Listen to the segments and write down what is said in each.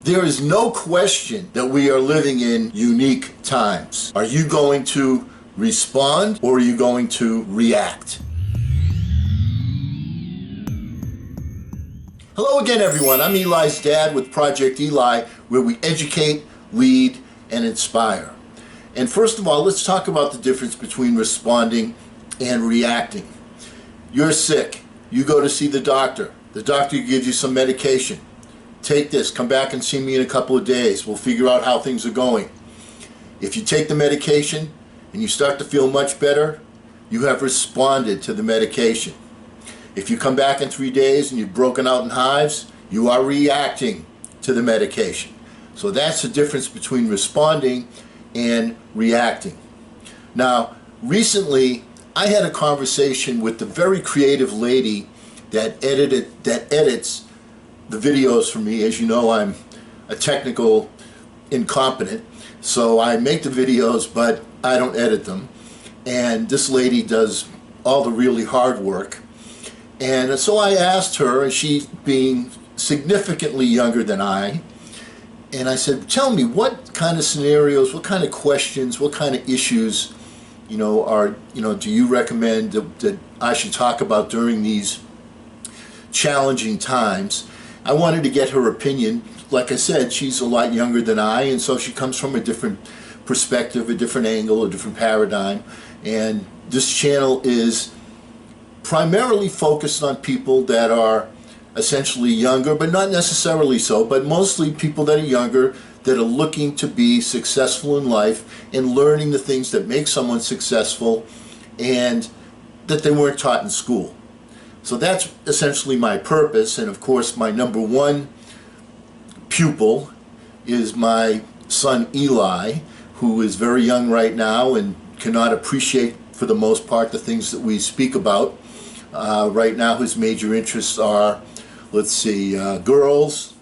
There is no question that we are living in unique times. Are you going to respond or are you going to react? Hello again, everyone. I'm Eli's dad with Project Eli, where we educate, lead, and inspire. And first of all, let's talk about the difference between responding and reacting. You're sick. You go to see the doctor. The doctor gives you some medication. Take this, come back and see me in a couple of days. We'll figure out how things are going. If you take the medication and you start to feel much better, you have responded to the medication. If you come back in 3 days and you've broken out in hives, you are reacting to the medication. So that's the difference between responding and reacting. Now, recently I had a conversation with the very creative lady that edits the videos for me. As you know, I'm a technical incompetent, so I make the videos but I don't edit them, and this lady does all the really hard work. And so I asked her, and she being significantly younger than I, and I said, tell me, what kind of scenarios, what kind of questions, what kind of issues do you recommend that I should talk about during these challenging times? I wanted to get her opinion. Like I said, she's a lot younger than I, and so she comes from a different perspective, a different angle, a different paradigm. And this channel is primarily focused on people that are essentially younger, but not necessarily so, but mostly people that are younger, that are looking to be successful in life and learning the things that make someone successful and that they weren't taught in school. So that's essentially my purpose. And of course, my number one pupil is my son Eli, who is very young right now and cannot appreciate, for the most part, the things that we speak about. Right now his major interests are, girls,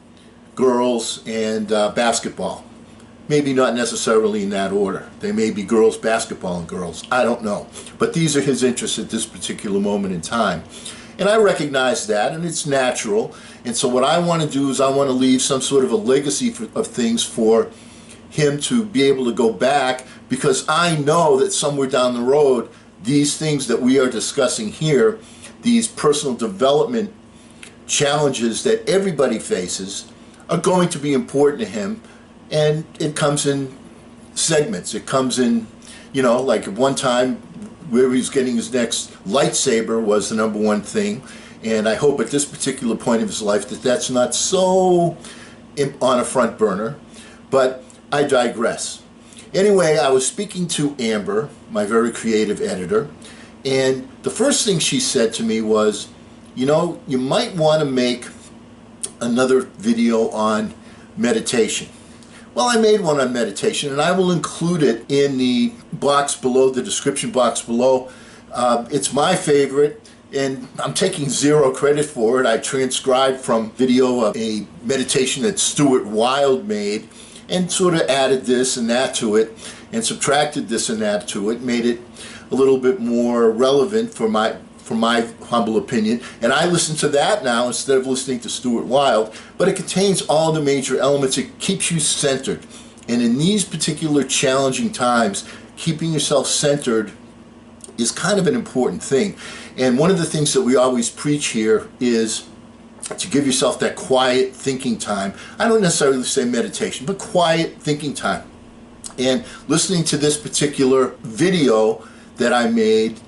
and basketball. Maybe not necessarily in that order. They may be girls, basketball, and girls. I don't know. But these are his interests at this particular moment in time. And I recognize that, and it's natural. And so what I want to do is I want to leave some sort of a legacy of things for him to be able to go back, because I know that somewhere down the road, these things that we are discussing here, these personal development challenges that everybody faces, are going to be important to him. And it comes in segments. It comes in, like at one time, where he's getting his next lightsaber was the number one thing, and I hope at this particular point of his life that that's not so on a front burner, but I digress. Anyway, I was speaking to Amber, my very creative editor, and the first thing she said to me was, you might want to make another video on meditation. Well, I made one on meditation, and I will include it in the box below, the description box below. It's my favorite, and I'm taking zero credit for it. I transcribed from video of a meditation that Stuart Wilde made, and sort of added this and that to it, and subtracted this and that to it, made it a little bit more relevant for my humble opinion. And I listen to that now instead of listening to Stuart Wilde, but it contains all the major elements. It keeps you centered. And in these particular challenging times, keeping yourself centered is kind of an important thing. And one of the things that we always preach here is to give yourself that quiet thinking time. I don't necessarily say meditation, but quiet thinking time. And listening to this particular video that I made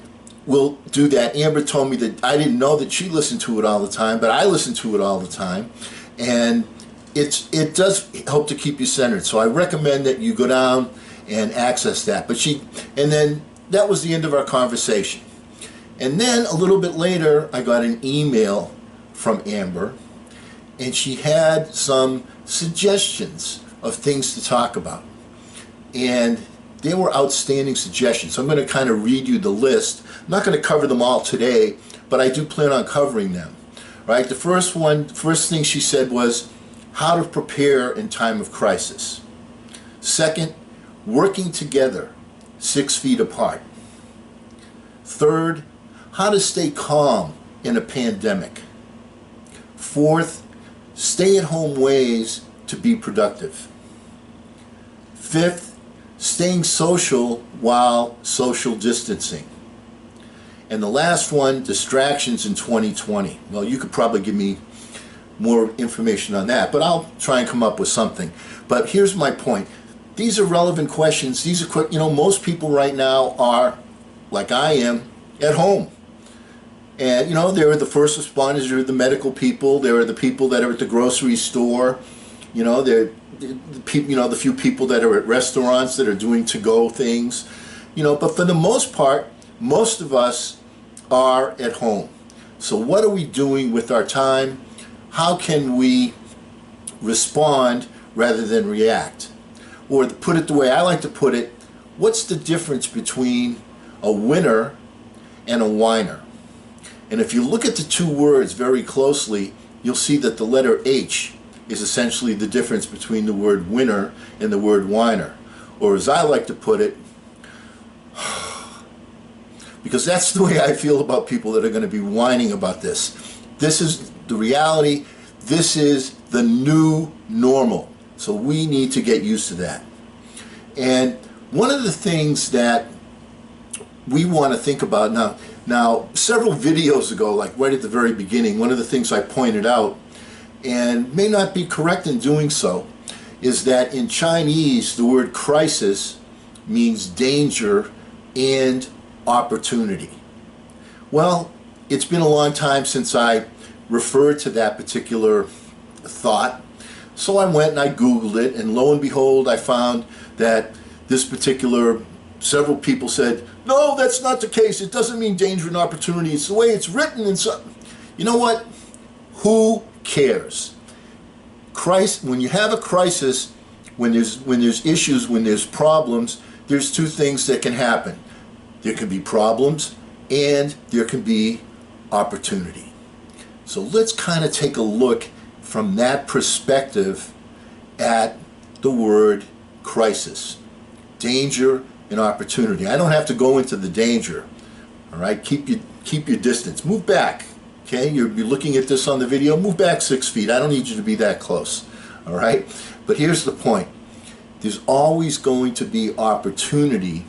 will do that. Amber told me that I didn't know that she listened to it all the time, but I listen to it all the time, and it does help to keep you centered. So I recommend that you go down and access that. And then that was the end of our conversation. And then a little bit later, I got an email from Amber, and she had some suggestions of things to talk about, and they were outstanding suggestions. So I'm going to kind of read you the list. I'm not going to cover them all today, but I do plan on covering them. Right? The first thing she said was how to prepare in time of crisis. Second, working together 6 feet apart. Third, how to stay calm in a pandemic. Fourth, stay-at-home ways to be productive. Fifth, staying social while social distancing. And the last one, distractions in 2020. Well, you could probably give me more information on that, but I'll try and come up with something. But here's my point. These are relevant questions. These are quick. Most people right now are, like I am, at home. And there are the first responders, there are the medical people, there are the people that are at the grocery store, there are the people, the few people that are at restaurants that are doing to-go things, but for the most part, most of us are at home. So what are we doing with our time? How can we respond rather than react? Or to put it the way I like to put it, what's the difference between a winner and a whiner? And if you look at the two words very closely, you'll see that the letter H is essentially the difference between the word winner and the word whiner. Or as I like to put it, because that's the way I feel about people that are going to be whining about this. This is the reality. This is the new normal. So we need to get used to that. And one of the things that we want to think about now, several videos ago, like right at the very beginning, one of the things I pointed out, and may not be correct in doing so, is that in Chinese, the word crisis means danger and opportunity. Well, it's been a long time since I referred to that particular thought, so I went and I Googled it, and lo and behold, I found that several people said, no, that's not the case. It doesn't mean danger and opportunity. It's the way it's written. And so, you know what? Who cares? When you have a crisis, when there's issues, when there's problems, there's two things that can happen. There can be problems and there can be opportunity. So let's kind of take a look from that perspective at the word crisis. Danger and opportunity. I don't have to go into the danger. All right, keep your distance. Move back. Okay, you're looking at this on the video. Move back 6 feet. I don't need you to be that close. All right, but here's the point. There's always going to be opportunity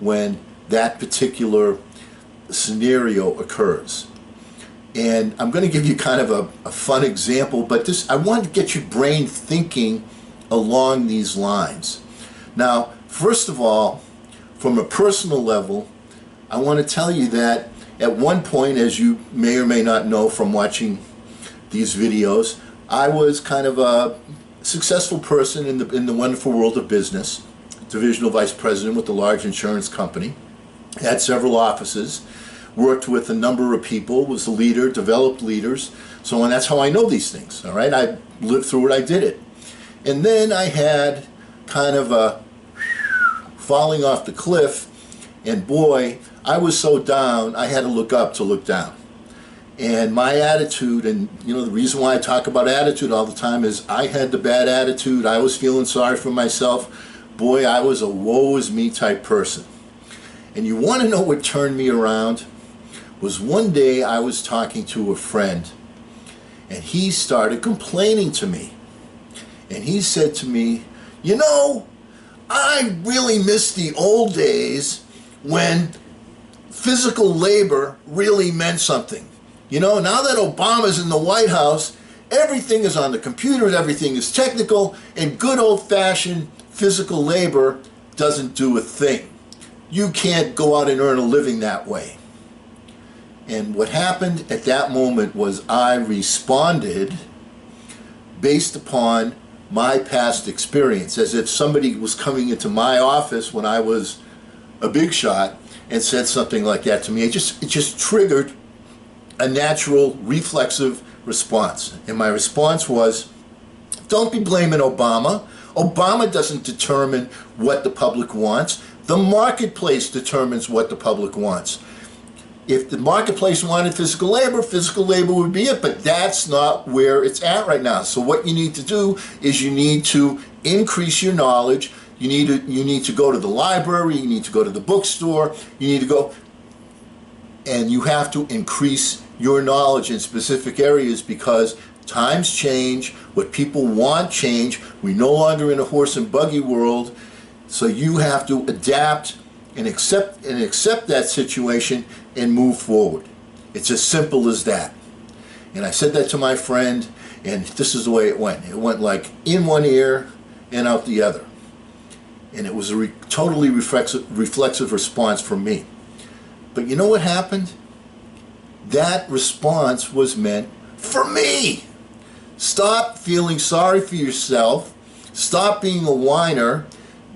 when that particular scenario occurs. And I'm going to give you kind of a fun example, but I want to get your brain thinking along these lines. Now, first of all, from a personal level, I want to tell you that at one point, as you may or may not know from watching these videos, I was kind of a successful person in the wonderful world of business, divisional vice president with a large insurance company, had several offices, worked with a number of people, was a leader, developed leaders, so on. That's how I know these things, all right? I lived through it, I did it. And then I had kind of a falling off the cliff, and boy, I was so down, I had to look up to look down. And my attitude, and the reason why I talk about attitude all the time is I had the bad attitude, I was feeling sorry for myself. Boy, I was a woe is me type person. And you want to know what turned me around? Was one day I was talking to a friend, and he started complaining to me. And he said to me, I really miss the old days when physical labor really meant something. Now that Obama's in the White House, everything is on the computers, everything is technical, and good old-fashioned physical labor doesn't do a thing. You can't go out and earn a living that way. And what happened at that moment was I responded based upon my past experience, as if somebody was coming into my office when I was a big shot and said something like that to me. It just triggered a natural reflexive response. And my response was, don't be blaming Obama. Obama doesn't determine what the public wants. The marketplace determines what the public wants. If the marketplace wanted physical labor would be it, but that's not where it's at right now. So what you need to do is you need to increase your knowledge. You need to go to the library, you need to go to the bookstore, you need to go, and you have to increase your knowledge in specific areas, because Times change. What people want change. We're no longer in a horse and buggy world. So you have to adapt and accept that situation and move forward. It's as simple as that. And I said that to my friend, and this is the way it went. It went like in one ear and out the other. And it was a totally reflexive response from me. But you know what happened? That response was meant for me. Stop feeling sorry for yourself. Stop being a whiner.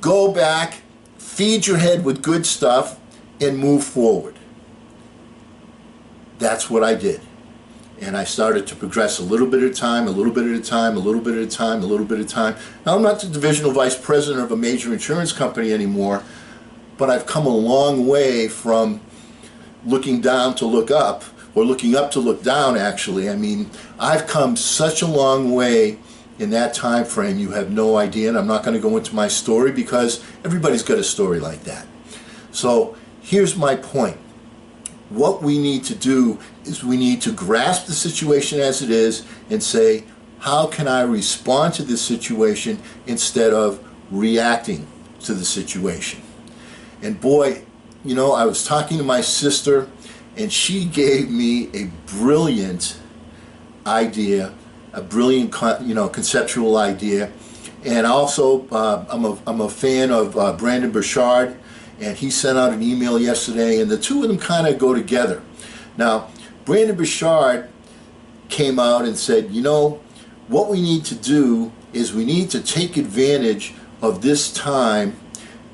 Go back, feed your head with good stuff, and move forward. That's what I did. And I started to progress a little bit at a time, a little bit at a time, a little bit at a time, a little bit at a time. Now, I'm not the divisional vice president of a major insurance company anymore, but I've come a long way from looking down to look up, or looking up to look down, actually. I mean, I've come such a long way in that time frame, you have no idea, and I'm not going to go into my story because everybody's got a story like that. So here's my point. What we need to do is we need to grasp the situation as it is and say, how can I respond to this situation instead of reacting to the situation? And boy, you know, I was talking to my sister, and she gave me a brilliant idea, a brilliant, conceptual idea. And also, I'm a fan of Brandon Burchard, and he sent out an email yesterday, and the two of them kind of go together. Now, Brandon Burchard came out and said, you know, what we need to do is we need to take advantage of this time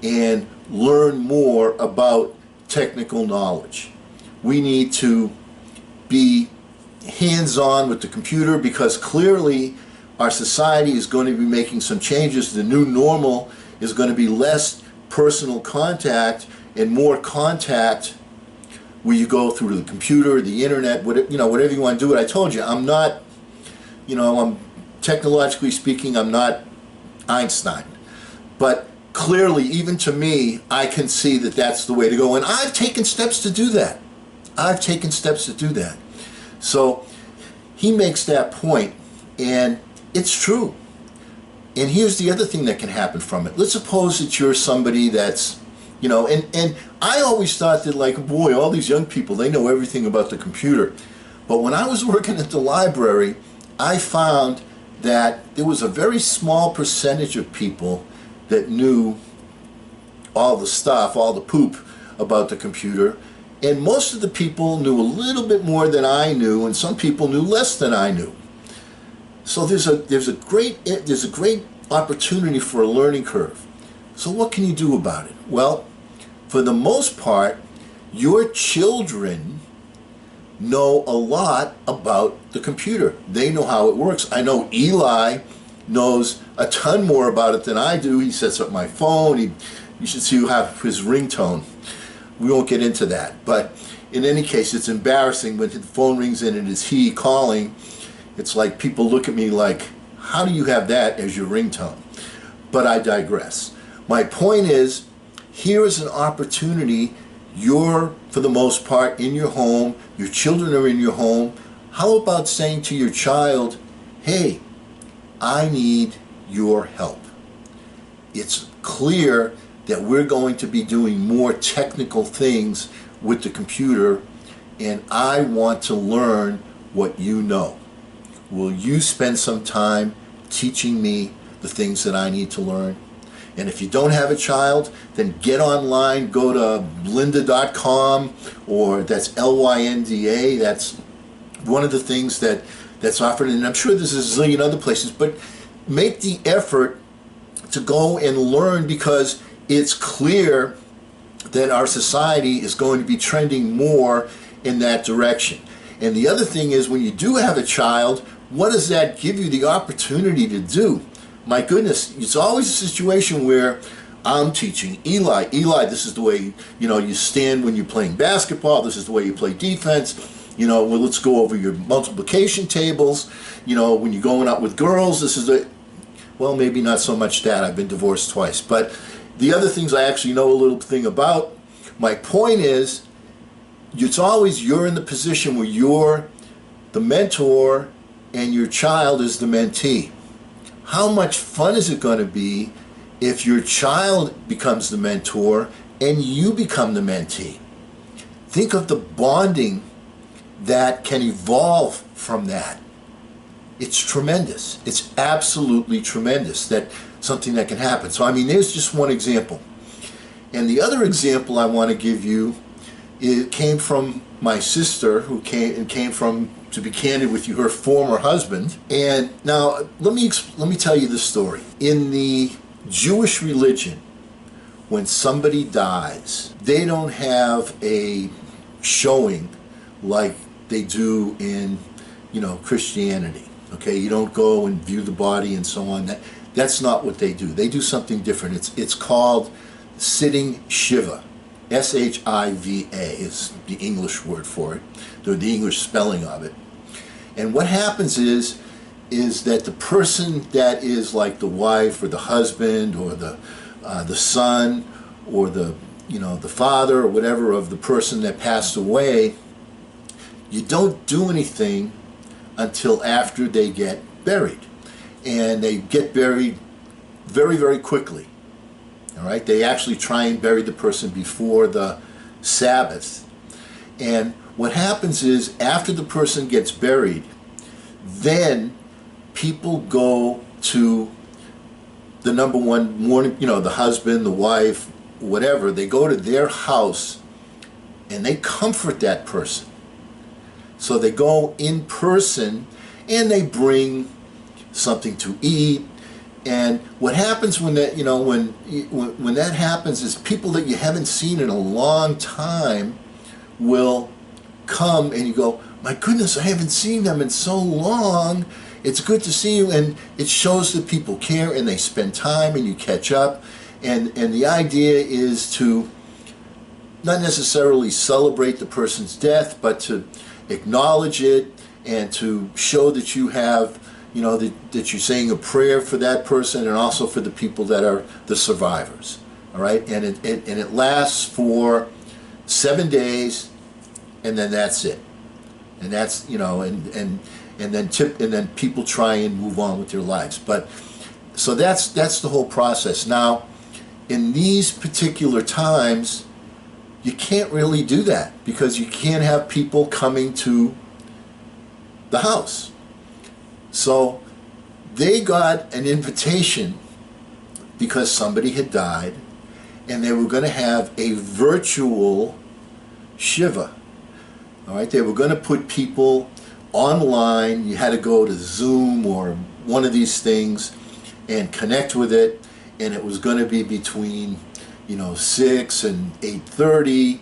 and learn more about technical knowledge. We need to be hands-on with the computer because clearly our society is going to be making some changes. The new normal is going to be less personal contact and more contact where you go through the computer, the internet, whatever you want to do. I told you, I'm not, I'm technologically speaking, I'm not Einstein. But clearly, even to me, I can see that that's the way to go. And I've taken steps to do that. So he makes that point, and it's true. And here's the other thing that can happen from it. Let's suppose that you're somebody that's, and I always thought that, like, boy, all these young people, they know everything about the computer. But when I was working at the library, I found that there was a very small percentage of people that knew all the stuff, all the poop about the computer. And most of the people knew a little bit more than I knew, and some people knew less than I knew. So there's a great opportunity for a learning curve. So what can you do about it? Well, for the most part, your children know a lot about the computer. They know how it works. I know Eli knows a ton more about it than I do. He sets up my phone. You should see how his ringtone. We won't get into that. But in any case, it's embarrassing when the phone rings in and it's he calling. It's like people look at me like, how do you have that as your ringtone? But I digress. My point is, here is an opportunity. You're, for the most part, in your home. Your children are in your home. How about saying to your child, hey, I need your help. It's clear that we're going to be doing more technical things with the computer, and I want to learn what you know. Will you spend some time teaching me the things that I need to learn? And if you don't have a child, then get online, go to lynda.com, or that's L-Y-N-D-A. That's one of the things that's offered, and I'm sure there's a zillion other places, but make the effort to go and learn, because it's clear that our society is going to be trending more in that direction. And the other thing is, when you do have a child, what does that give you the opportunity to do? My goodness, it's always a situation where I'm teaching Eli, this is the way, you stand when you're playing basketball, this is the way you play defense, well, let's go over your multiplication tables, when you're going out with girls, this is well, maybe not so much that, I've been divorced twice, but the other things I actually know a little thing about. My point is, it's always you're in the position where you're the mentor and your child is the mentee. How much fun is it going to be if your child becomes the mentor and you become the mentee? Think of the bonding that can evolve from that. It's tremendous. It's absolutely tremendous, that something that can happen. So I mean, there's just one example. And the other example I want to give you, it came from my sister, who came from, to be candid with you, her former husband. And now let me tell you the story. In the Jewish religion, when somebody dies, they don't have a showing like they do in, Christianity. Okay, you don't go and view the body and so on. That's not what they do. They do something different. It's called sitting Shiva. S-H-I-V-A is the English word for it, the English spelling of it. And what happens is that the person that is like the wife or the husband or the son or the father or whatever of the person that passed away, you don't do anything until after they get buried. And they get buried very, very quickly. All right? They actually try and bury the person before the Sabbath. And what happens is, after the person gets buried, then people go to the number one morning, the husband, the wife, whatever. They go to their house and they comfort that person. So they go in person and they bring something to eat. And what happens when that, when that happens is people that you haven't seen in a long time will come, and you go, my goodness, I haven't seen them in so long. It's good to see you. And it shows that people care and they spend time and you catch up. And the idea is to not necessarily celebrate the person's death, but to acknowledge it and to show that you have, that you're saying a prayer for that person and also for the people that are the survivors. All right, and it lasts for 7 days, and then that's it. And that's and then people try and move on with their lives. But so that's the whole process. Now, in these particular times, you can't really do that because you can't have people coming to the house. So they got an invitation because somebody had died, and they were going to have a virtual Shiva. All right, they were going to put people online. You had to go to Zoom or one of these things and connect with it, and it was going to be between 6 and 8:30,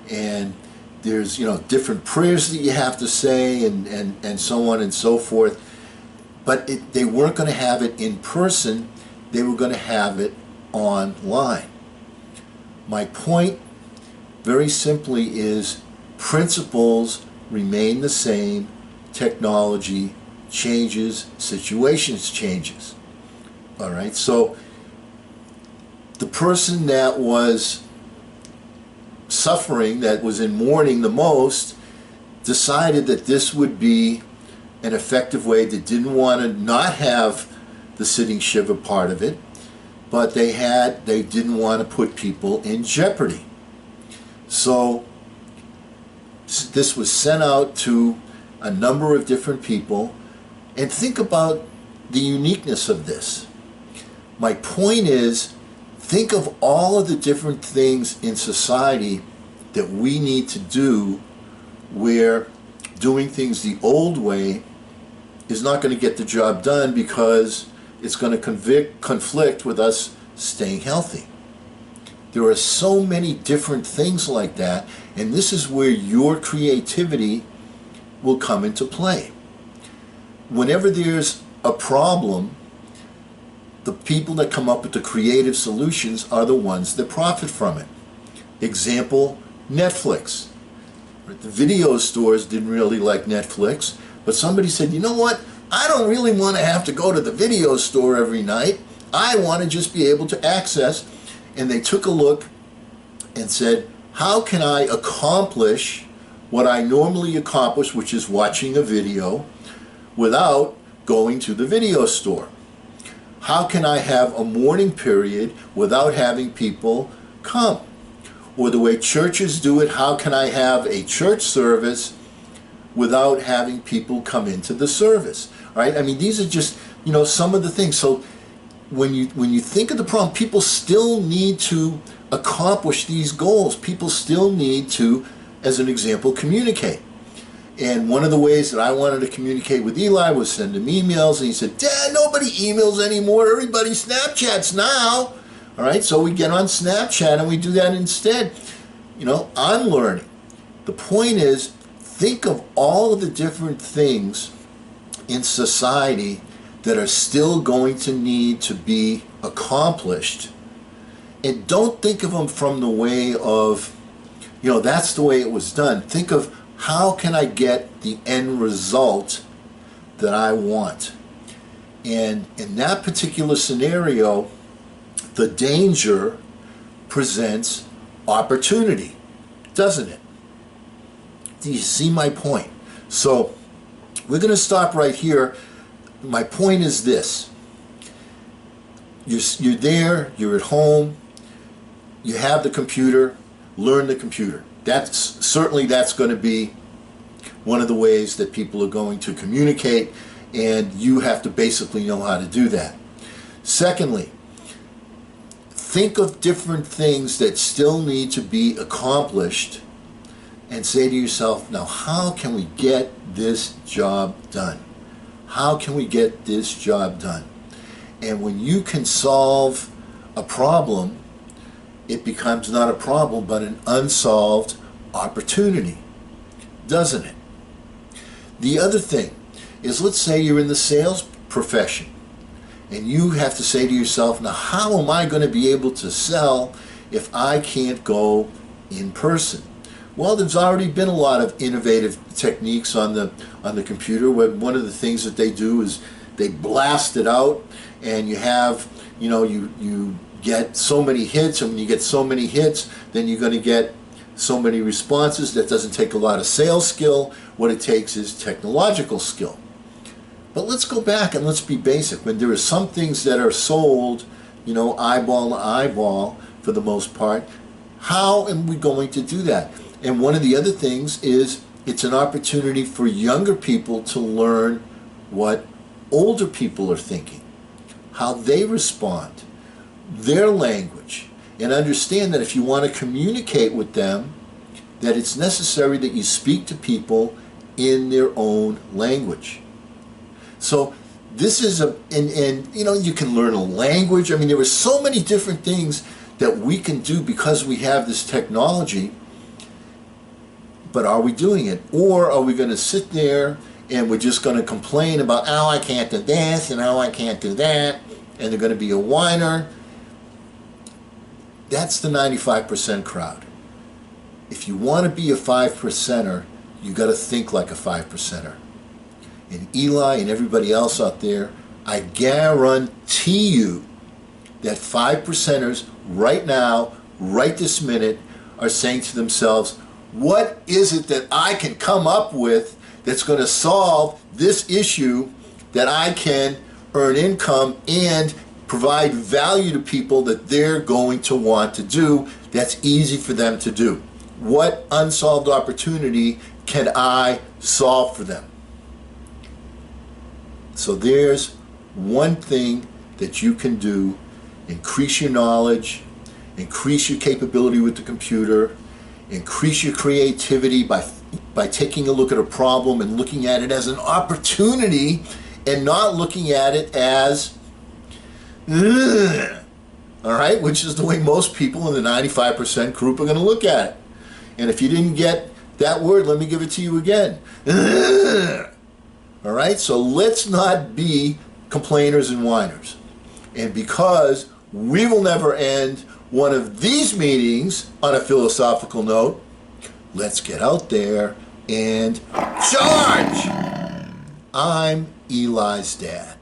and there's different prayers that you have to say and so on and so forth. But they weren't going to have it in person. They were going to have it online. My point, very simply, is principles remain the same. Technology changes. Situations changes. All right. So the person that was suffering, that was in mourning the most, decided that this would be an effective way. They didn't want to not have the sitting Shiva part of it, but they didn't want to put people in jeopardy. So this was sent out to a number of different people, and think about the uniqueness of this. My point is, think of all of the different things in society that we need to do where doing things the old way is not going to get the job done because it's going to conflict with us staying healthy. There are so many different things like that, and this is where your creativity will come into play. Whenever there's a problem, the people that come up with the creative solutions are the ones that profit from it. Example, Netflix. The video stores didn't really like Netflix, but somebody said, you know what? I don't really want to have to go to the video store every night. I want to just be able to access. And they took a look and said, how can I accomplish what I normally accomplish, which is watching a video, without going to the video store? How can I have a mourning period without having people come? Or the way churches do it, how can I have a church service without having people come into the service? Right? I mean, these are just, some of the things. So when you think of the problem, people still need to accomplish these goals. People still need to, as an example, communicate. And one of the ways that I wanted to communicate with Eli was send him emails. And he said, Dad, nobody emails anymore. Everybody Snapchats now. All right, so we get on Snapchat and we do that instead. I'm learning. The point is, think of all of the different things in society that are still going to need to be accomplished. And don't think of them from the way of, that's the way it was done. Think of, how can I get the end result that I want? And in that particular scenario, the danger presents opportunity, doesn't it? Do you see my point? So we're going to stop right here. My point is this. You're there, you're at home, you have the computer, learn the computer. That's going to be one of the ways that people are going to communicate, and you have to basically know how to do that. Secondly, think of different things that still need to be accomplished and say to yourself, now how can we get this job done? How can we get this job done? And when you can solve a problem, it becomes not a problem but an unsolved opportunity, doesn't it? The other thing is, let's say you're in the sales profession and you have to say to yourself, now how am I going to be able to sell if I can't go in person? Well, there's already been a lot of innovative techniques on the computer, where one of the things that they do is they blast it out, and you have, you get so many hits, and when you get so many hits, then you're going to get so many responses. That doesn't take a lot of sales skill. What it takes is technological skill. But let's go back and let's be basic. When there are some things that are sold, eyeball to eyeball for the most part, how am we going to do that? And one of the other things is, it's an opportunity for younger people to learn what older people are thinking, how they respond, their language, and understand that if you want to communicate with them, that it's necessary that you speak to people in their own language. So this is and you can learn a language. I mean, there are so many different things that we can do because we have this technology. But are we doing it? Or are we going to sit there and we're just going to complain about, oh, I can't do this and oh, I can't do that, and they're going to be a whiner? That's the 95% crowd. If you want to be a 5%er, you got to think like a 5%er. And Eli and everybody else out there, I guarantee you that 5%ers right now, right this minute, are saying to themselves, what is it that I can come up with that's going to solve this issue, that I can earn income and provide value to people that they're going to want to do, that's easy for them to do? What unsolved opportunity can I solve for them? So there's one thing that you can do: increase your knowledge, increase your capability with the computer, increase your creativity by taking a look at a problem and looking at it as an opportunity and not looking at it as, all right, which is the way most people in the 95% group are going to look at it. And if you didn't get that word, let me give it to you again. All right, so let's not be complainers and whiners. And because we will never end one of these meetings on a philosophical note, let's get out there and charge! I'm Eli's dad.